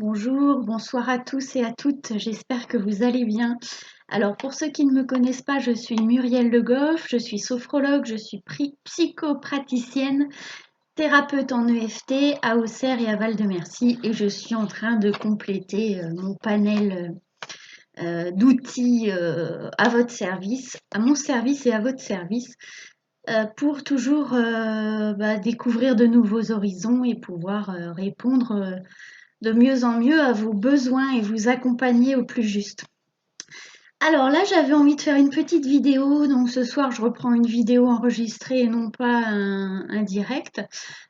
Bonjour, bonsoir à tous et à toutes, j'espère que vous allez bien. Alors pour ceux qui ne me connaissent pas, je suis Muriel Le Goff, je suis sophrologue, je suis psychopraticienne, thérapeute en EFT à Auxerre et à Val-de-Mercy et je suis en train de compléter mon panel d'outils à votre service, à mon service et à votre service pour toujours découvrir de nouveaux horizons et pouvoir répondre de mieux en mieux à vos besoins et vous accompagner au plus juste. Alors là, j'avais envie de faire une petite vidéo. Donc ce soir, je reprends une vidéo enregistrée et non pas un direct.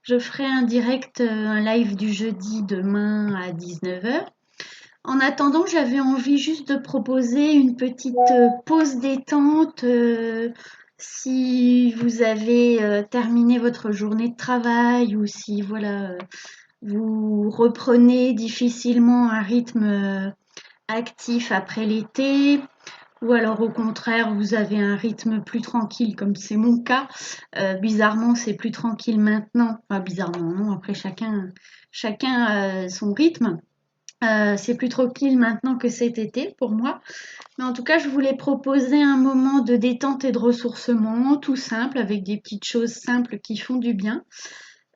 Je ferai un direct, un live du jeudi demain à 19h. En attendant, j'avais envie juste de proposer une petite pause détente. Si vous avez terminé votre journée de travail ou si voilà, vous reprenez difficilement un rythme actif après l'été, ou alors au contraire, vous avez un rythme plus tranquille, comme c'est mon cas. Bizarrement, c'est plus tranquille maintenant. Enfin, bizarrement, non, après chacun a son rythme. C'est plus tranquille maintenant que cet été pour moi. Mais en tout cas, je voulais proposer un moment de détente et de ressourcement, tout simple, avec des petites choses simples qui font du bien.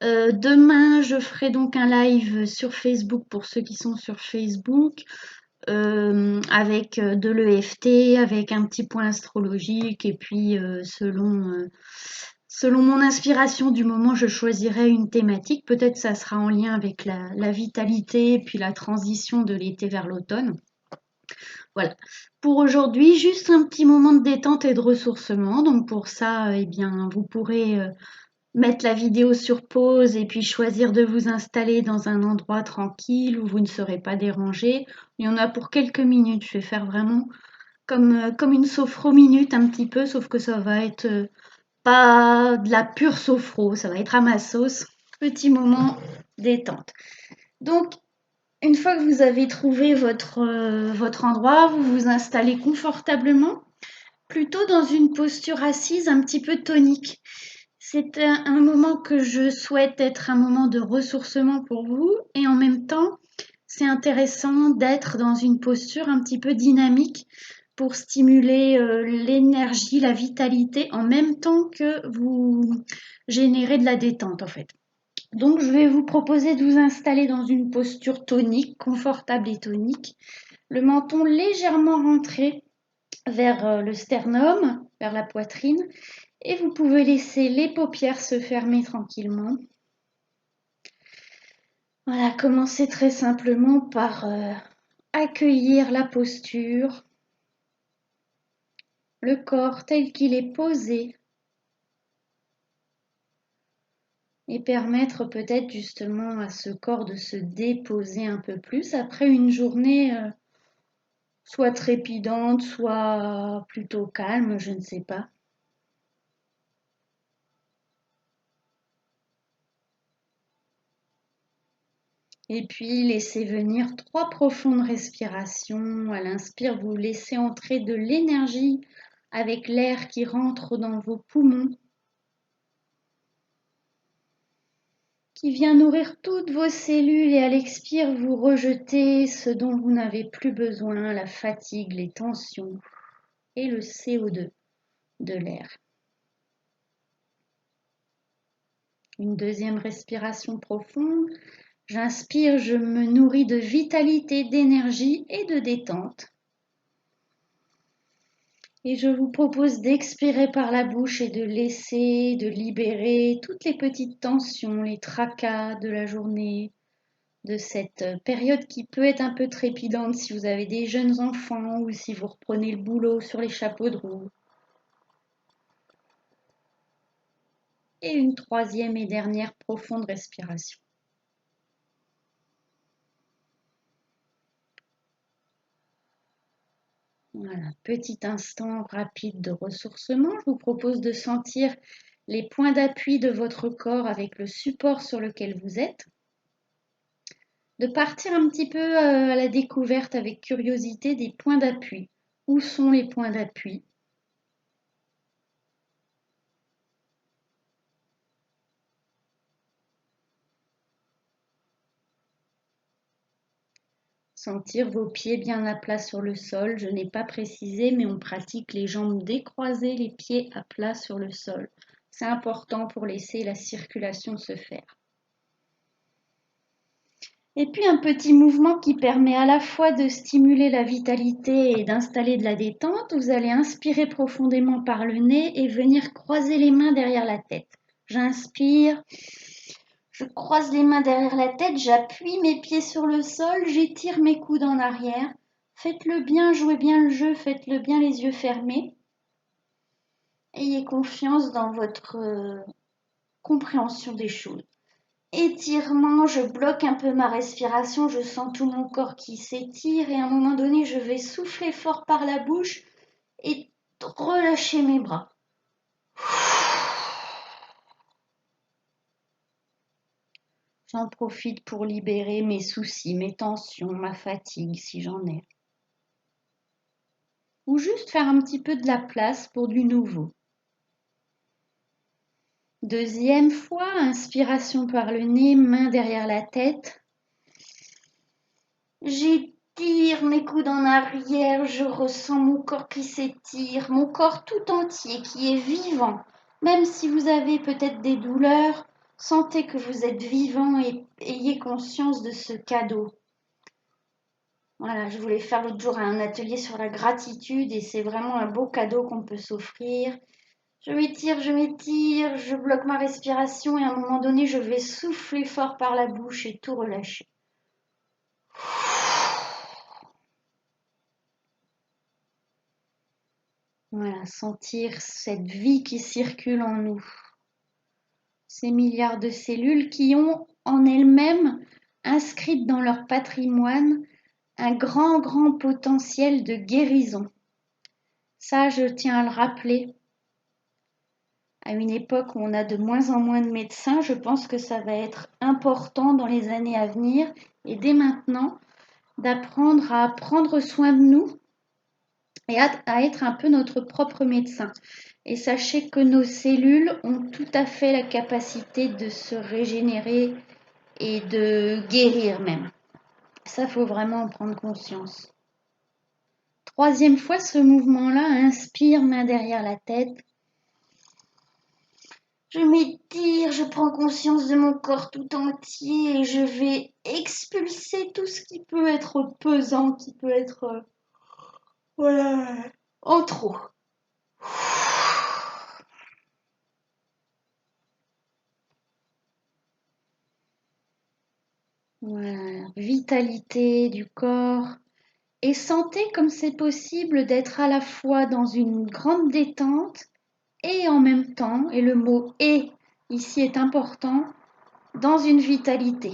Demain, je ferai donc un live sur Facebook pour ceux qui sont sur Facebook, avec de l'EFT, avec un petit point astrologique, et puis selon mon inspiration du moment, je choisirai une thématique. Peut-être ça sera en lien avec la vitalité, et puis la transition de l'été vers l'automne. Voilà. Pour aujourd'hui, juste un petit moment de détente et de ressourcement. Donc pour ça, eh bien, vous pourrez mettre la vidéo sur pause et puis choisir de vous installer dans un endroit tranquille où vous ne serez pas dérangé. Il y en a pour quelques minutes. Je vais faire vraiment comme une sophro-minute un petit peu, sauf que ça va être pas de la pure sophro, ça va être à ma sauce. Petit moment détente. Donc, une fois que vous avez trouvé votre endroit, vous vous installez confortablement, plutôt dans une posture assise un petit peu tonique. C'est un moment que je souhaite être un moment de ressourcement pour vous et en même temps, c'est intéressant d'être dans une posture un petit peu dynamique pour stimuler l'énergie, la vitalité en même temps que vous générez de la détente en fait. Donc je vais vous proposer de vous installer dans une posture tonique, confortable et tonique, le menton légèrement rentré vers le sternum, vers la poitrine, et vous pouvez laisser les paupières se fermer tranquillement. Voilà, commencez très simplement par accueillir la posture, le corps tel qu'il est posé et permettre peut-être justement à ce corps de se déposer un peu plus après une journée soit trépidante, soit plutôt calme, je ne sais pas. Et puis laissez venir 3 profondes respirations. À l'inspire, vous laissez entrer de l'énergie avec l'air qui rentre dans vos poumons, qui vient nourrir toutes vos cellules, et à l'expire, vous rejetez ce dont vous n'avez plus besoin, la fatigue, les tensions et le CO2 de l'air. Une deuxième respiration profonde. J'inspire, je me nourris de vitalité, d'énergie et de détente. Et je vous propose d'expirer par la bouche et de laisser, de libérer toutes les petites tensions, les tracas de la journée, de cette période qui peut être un peu trépidante si vous avez des jeunes enfants ou si vous reprenez le boulot sur les chapeaux de roue. Et une troisième et dernière profonde respiration. Voilà, petit instant rapide de ressourcement. Je vous propose de sentir les points d'appui de votre corps avec le support sur lequel vous êtes. De partir un petit peu à la découverte avec curiosité des points d'appui. Où sont les points d'appui? Sentir vos pieds bien à plat sur le sol. Je n'ai pas précisé, mais on pratique les jambes décroisées, les pieds à plat sur le sol. C'est important pour laisser la circulation se faire. Et puis un petit mouvement qui permet à la fois de stimuler la vitalité et d'installer de la détente. Vous allez inspirer profondément par le nez et venir croiser les mains derrière la tête. J'inspire, je croise les mains derrière la tête, j'appuie mes pieds sur le sol, j'étire mes coudes en arrière. Faites-le bien, jouez bien le jeu, faites-le bien les yeux fermés. Ayez confiance dans votre compréhension des choses. Étirement, je bloque un peu ma respiration, je sens tout mon corps qui s'étire et à un moment donné, je vais souffler fort par la bouche et relâcher mes bras. J'en profite pour libérer mes soucis, mes tensions, ma fatigue si j'en ai. Ou juste faire un petit peu de la place pour du nouveau. Deuxième fois, inspiration par le nez, main derrière la tête. J'étire mes coudes en arrière, je ressens mon corps qui s'étire, mon corps tout entier qui est vivant. Même si vous avez peut-être des douleurs, sentez que vous êtes vivant et ayez conscience de ce cadeau. Voilà, je voulais faire l'autre jour un atelier sur la gratitude et c'est vraiment un beau cadeau qu'on peut s'offrir. Je m'étire, je bloque ma respiration et à un moment donné, je vais souffler fort par la bouche et tout relâcher. Voilà, sentir cette vie qui circule en nous. Ces milliards de cellules qui ont en elles-mêmes inscrites dans leur patrimoine un grand potentiel de guérison. Ça, je tiens à le rappeler. À une époque où on a de moins en moins de médecins, je pense que ça va être important dans les années à venir et dès maintenant d'apprendre à prendre soin de nous et à être un peu notre propre médecin. Et sachez que nos cellules ont tout à fait la capacité de se régénérer et de guérir même. Ça, faut vraiment en prendre conscience. Troisième fois, ce mouvement-là, inspire, main derrière la tête. Je m'étire, je prends conscience de mon corps tout entier et je vais expulser tout ce qui peut être pesant, qui peut être en trop. Voilà, vitalité du corps. Et sentez comme c'est possible d'être à la fois dans une grande détente et en même temps, et le mot et ici est important, dans une vitalité,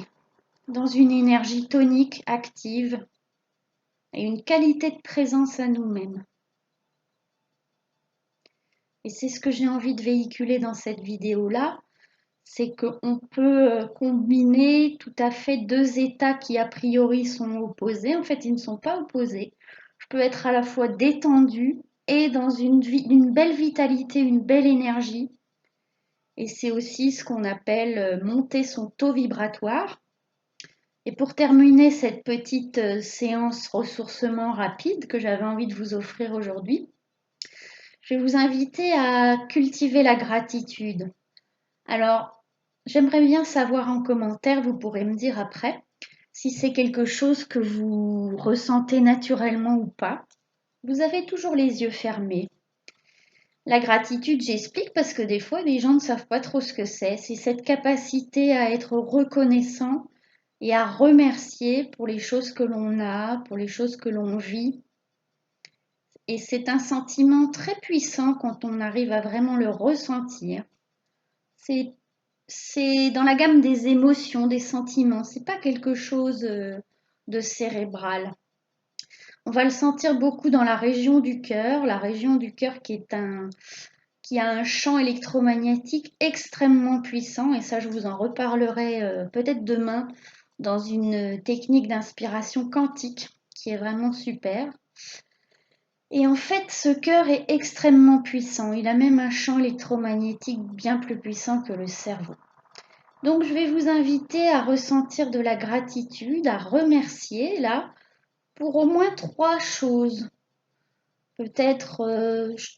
dans une énergie tonique active et une qualité de présence à nous-mêmes. Et c'est ce que j'ai envie de véhiculer dans cette vidéo-là, c'est qu'on peut combiner tout à fait deux états qui a priori sont opposés. En fait, ils ne sont pas opposés. Je peux être à la fois détendue et dans une belle vitalité, une belle énergie. Et c'est aussi ce qu'on appelle monter son taux vibratoire. Et pour terminer cette petite séance ressourcement rapide que j'avais envie de vous offrir aujourd'hui, je vais vous inviter à cultiver la gratitude. Alors, j'aimerais bien savoir en commentaire, vous pourrez me dire après, si c'est quelque chose que vous ressentez naturellement ou pas. Vous avez toujours les yeux fermés. La gratitude, j'explique parce que des fois, les gens ne savent pas trop ce que c'est. C'est cette capacité à être reconnaissant et à remercier pour les choses que l'on a, pour les choses que l'on vit. Et c'est un sentiment très puissant quand on arrive à vraiment le ressentir. C'est dans la gamme des émotions, des sentiments. C'est pas quelque chose de cérébral. On va le sentir beaucoup dans la région du cœur qui a un champ électromagnétique extrêmement puissant. Et ça, je vous en reparlerai peut-être demain dans une technique d'inspiration quantique qui est vraiment super. Et en fait, ce cœur est extrêmement puissant. Il a même un champ électromagnétique bien plus puissant que le cerveau. Donc, je vais vous inviter à ressentir de la gratitude, à remercier là pour au moins 3 choses. Peut-être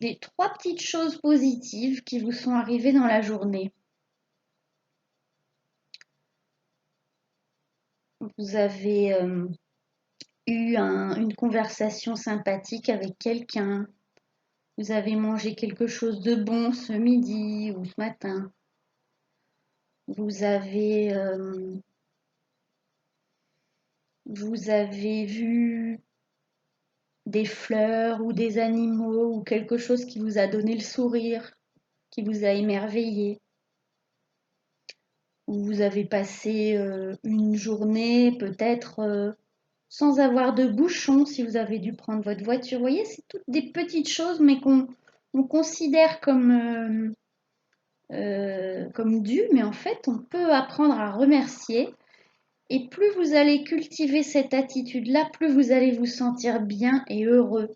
des 3 petites choses positives qui vous sont arrivées dans la journée. Vous avez eu une conversation sympathique avec quelqu'un. Vous avez mangé quelque chose de bon ce midi ou ce matin. Vous avez vu des fleurs ou des animaux ou quelque chose qui vous a donné le sourire, qui vous a émerveillé. Ou vous avez passé une journée peut-être sans avoir de bouchon si vous avez dû prendre votre voiture. Vous voyez, c'est toutes des petites choses mais qu'on considère comme dues, mais en fait on peut apprendre à remercier. Et plus vous allez cultiver cette attitude-là, plus vous allez vous sentir bien et heureux.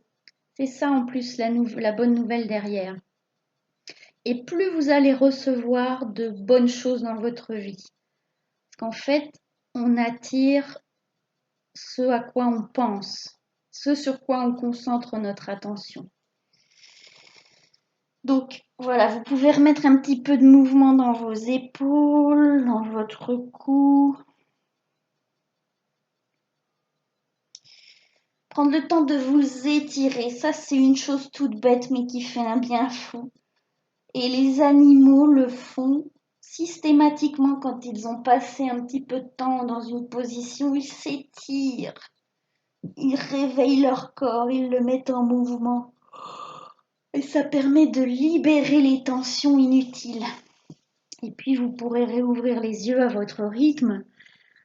C'est ça en plus la bonne nouvelle derrière. Et plus vous allez recevoir de bonnes choses dans votre vie. Parce qu'en fait, on attire ce à quoi on pense, ce sur quoi on concentre notre attention. Donc voilà, vous pouvez remettre un petit peu de mouvement dans vos épaules, dans votre cou. Prendre le temps de vous étirer, ça c'est une chose toute bête mais qui fait un bien fou. Et les animaux le font systématiquement quand ils ont passé un petit peu de temps dans une position, ils s'étirent, ils réveillent leur corps, ils le mettent en mouvement. Et ça permet de libérer les tensions inutiles. Et puis vous pourrez réouvrir les yeux à votre rythme,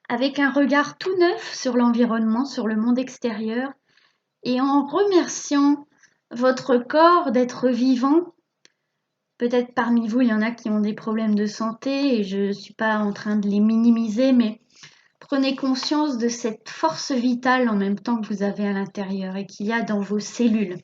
avec un regard tout neuf sur l'environnement, sur le monde extérieur, et en remerciant votre corps d'être vivant. Peut-être parmi vous, il y en a qui ont des problèmes de santé et je ne suis pas en train de les minimiser, mais prenez conscience de cette force vitale en même temps que vous avez à l'intérieur et qu'il y a dans vos cellules.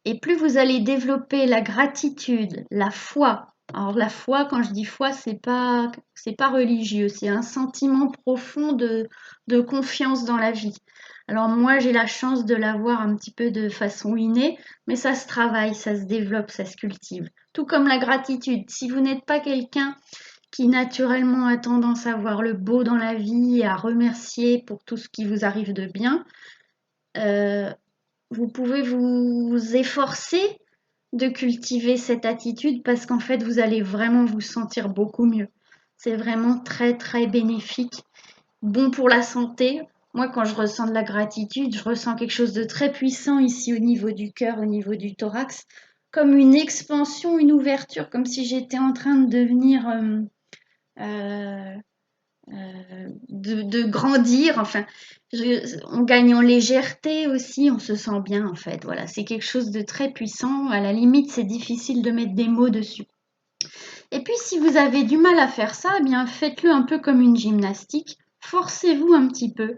Et plus vous allez développer la gratitude, la foi. Alors la foi, quand je dis foi, c'est pas religieux, c'est un sentiment profond de confiance dans la vie. Alors moi, j'ai la chance de l'avoir un petit peu de façon innée, mais ça se travaille, ça se développe, ça se cultive. Tout comme la gratitude. Si vous n'êtes pas quelqu'un qui naturellement a tendance à voir le beau dans la vie et à remercier pour tout ce qui vous arrive de bien, vous pouvez vous efforcer de cultiver cette attitude parce qu'en fait, vous allez vraiment vous sentir beaucoup mieux. C'est vraiment très, très bénéfique, bon pour la santé. Moi, quand je ressens de la gratitude, je ressens quelque chose de très puissant ici au niveau du cœur, au niveau du thorax, comme une expansion, une ouverture, comme si j'étais en train de devenir, de grandir. Enfin, on gagne en légèreté aussi, on se sent bien en fait. Voilà, c'est quelque chose de très puissant. À la limite, c'est difficile de mettre des mots dessus. Et puis, si vous avez du mal à faire ça, eh bien, faites-le un peu comme une gymnastique. Forcez-vous un petit peu.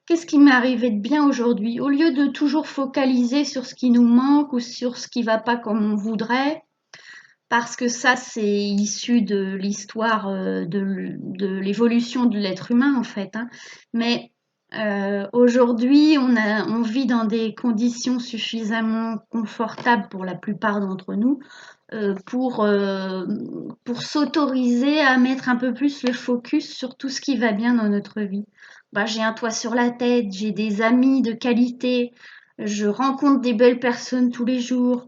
Qu'est-ce qui m'est arrivé de bien aujourd'hui? Au lieu de toujours focaliser sur ce qui nous manque ou sur ce qui ne va pas comme on voudrait, parce que ça, c'est issu de l'histoire de l'évolution de l'être humain, en fait. Hein. Mais aujourd'hui, on vit dans des conditions suffisamment confortables pour la plupart d'entre nous pour s'autoriser à mettre un peu plus le focus sur tout ce qui va bien dans notre vie. Bah, j'ai un toit sur la tête, j'ai des amis de qualité, je rencontre des belles personnes tous les jours.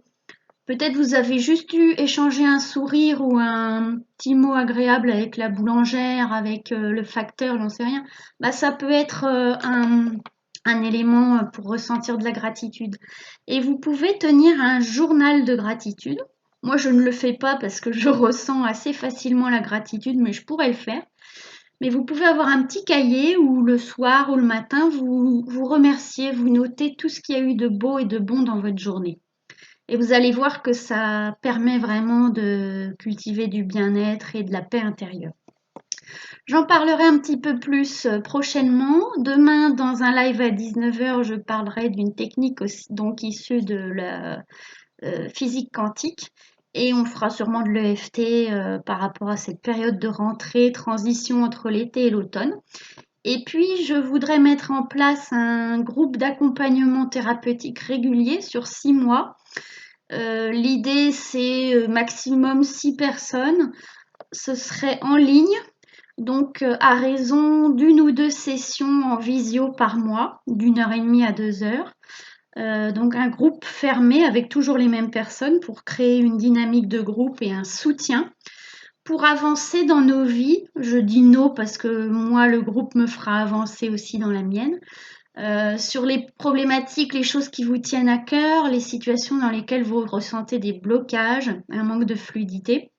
Peut-être vous avez juste dû échanger un sourire ou un petit mot agréable avec la boulangère, avec le facteur, j'en sais rien. Bah, ça peut être un élément pour ressentir de la gratitude. Et vous pouvez tenir un journal de gratitude. Moi, je ne le fais pas parce que je ressens assez facilement la gratitude, mais je pourrais le faire. Mais vous pouvez avoir un petit cahier où le soir ou le matin, vous remerciez, vous notez tout ce qu'il y a eu de beau et de bon dans votre journée. Et vous allez voir que ça permet vraiment de cultiver du bien-être et de la paix intérieure. J'en parlerai un petit peu plus prochainement. Demain, dans un live à 19h, je parlerai d'une technique aussi, donc issue de la physique quantique. Et on fera sûrement de l'EFT par rapport à cette période de rentrée, transition entre l'été et l'automne. Et puis, je voudrais mettre en place un groupe d'accompagnement thérapeutique régulier sur 6 mois. L'idée, c'est maximum 6 personnes. Ce serait en ligne, donc à raison d'une ou deux sessions en visio par mois, d'1 h 30 à 2 heures. Donc un groupe fermé avec toujours les mêmes personnes pour créer une dynamique de groupe et un soutien. Pour avancer dans nos vies, je dis nos parce que moi, le groupe me fera avancer aussi dans la mienne, sur les problématiques, les choses qui vous tiennent à cœur, les situations dans lesquelles vous ressentez des blocages, un manque de fluidité.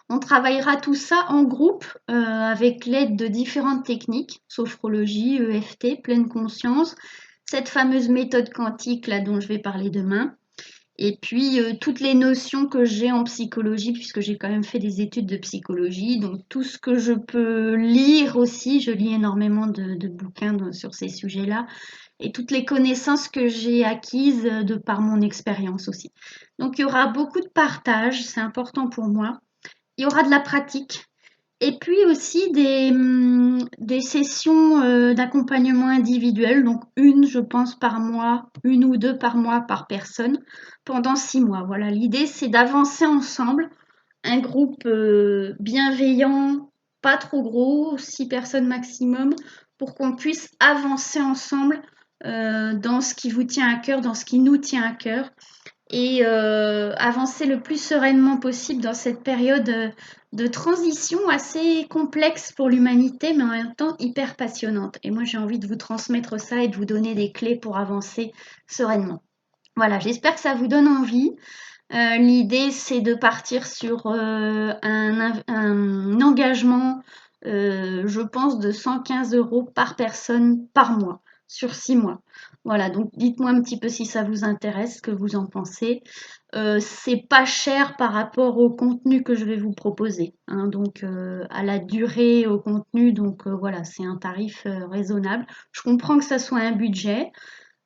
On travaillera tout ça en groupe avec l'aide de différentes techniques, sophrologie, EFT, pleine conscience, cette fameuse méthode quantique là dont je vais parler demain. Et puis, toutes les notions que j'ai en psychologie, puisque j'ai quand même fait des études de psychologie, donc tout ce que je peux lire aussi, je lis énormément de bouquins sur ces sujets-là, et toutes les connaissances que j'ai acquises de par mon expérience aussi. Donc, il y aura beaucoup de partage, c'est important pour moi. Il y aura de la pratique. Et puis aussi des sessions d'accompagnement individuel, donc une, je pense, par mois, une ou deux par mois par personne, pendant 6 mois. Voilà, l'idée, c'est d'avancer ensemble, un groupe bienveillant, pas trop gros, 6 personnes maximum, pour qu'on puisse avancer ensemble dans ce qui vous tient à cœur, dans ce qui nous tient à cœur, et avancer le plus sereinement possible dans cette période de transition assez complexe pour l'humanité, mais en même temps hyper passionnante. Et moi, j'ai envie de vous transmettre ça et de vous donner des clés pour avancer sereinement. Voilà, j'espère que ça vous donne envie. L'idée, c'est de partir sur un engagement, je pense, de 115 € par personne par mois, sur 6 mois. Voilà, donc dites-moi un petit peu si ça vous intéresse, ce que vous en pensez. C'est pas cher par rapport au contenu que je vais vous proposer, hein, donc à la durée, au contenu, donc voilà, c'est un tarif raisonnable. Je comprends que ça soit un budget,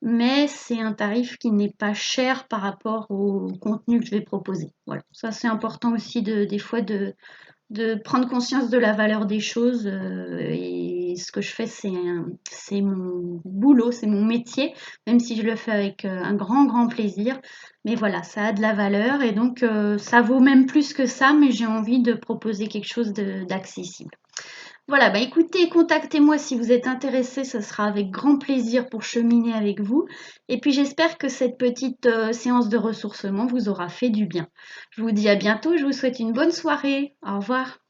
mais c'est un tarif qui n'est pas cher par rapport au contenu que je vais proposer. Voilà, ça c'est important aussi des fois de prendre conscience de la valeur des choses. Et ce que je fais, c'est mon boulot, c'est mon métier, même si je le fais avec un grand, grand plaisir. Mais voilà, ça a de la valeur et donc ça vaut même plus que ça, mais j'ai envie de proposer quelque chose d'accessible. Voilà, bah écoutez, contactez-moi si vous êtes intéressé, ce sera avec grand plaisir pour cheminer avec vous. Et puis j'espère que cette petite séance de ressourcement vous aura fait du bien. Je vous dis à bientôt, je vous souhaite une bonne soirée. Au revoir.